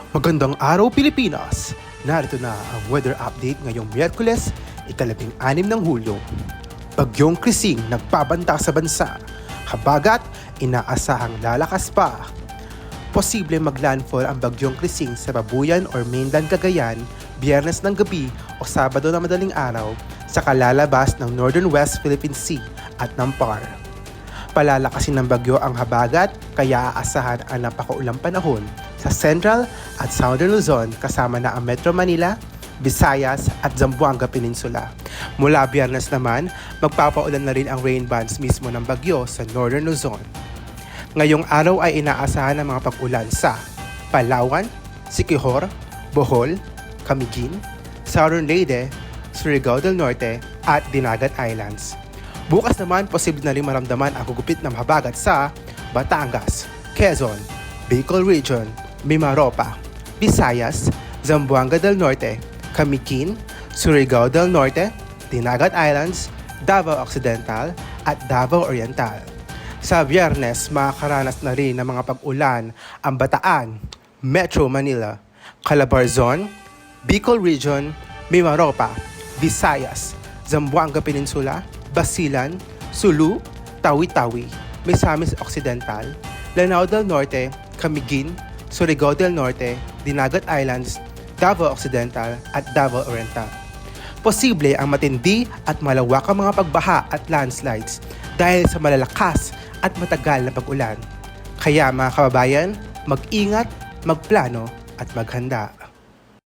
Magandang araw Pilipinas! Narito na ang weather update ngayong Miyerkules, ika-6 ng Hulyo. Bagyong Krising nagbabanta sa bansa. Habagat, inaasahang lalakas pa. Posible maglandfall ang Bagyong Krising sa Babuyan or mainland Cagayan, Biyernes ng gabi o Sabado na madaling araw sa kalalabas ng Northern West Philippine Sea at ng PAR. Palalakasin ng bagyo ang habagat kaya aasahan ang napakaulang panahon sa Central at Southern Luzon kasama na ang Metro Manila, Visayas at Zamboanga Peninsula. Mula Biyernes naman, magpapaulan na rin ang rain bands mismo ng bagyo sa Northern Luzon. Ngayong araw ay inaasahan ang mga pag-ulan sa Palawan, Siquijor, Bohol, Camiguin, Southern Leyte, Surigao del Norte at Dinagat Islands. Bukas naman, posible na rin maramdaman ang hugupit ng habagat sa Batangas, Quezon, Bicol Region, Mimaropa, Visayas, Zamboanga del Norte, Camiguin, Surigao del Norte, Dinagat Islands, Davao Occidental at Davao Oriental. Sa Biyernes, makakaranas na rin ng mga pag-ulan ang Bataan, Metro Manila, Calabarzon, Bicol Region, Mimaropa, Visayas, Zamboanga Peninsula, Basilan, Sulu, Tawi-Tawi, Misamis Occidental, Lanao del Norte, Camiguin, Surigao del Norte, Dinagat Islands, Davao Occidental at Davao Oriental. Posible ang matindi at malawakang mga pagbaha at landslides dahil sa malalakas at matagal na pag-ulan. Kaya mga kababayan, mag-ingat, magplano at maghanda.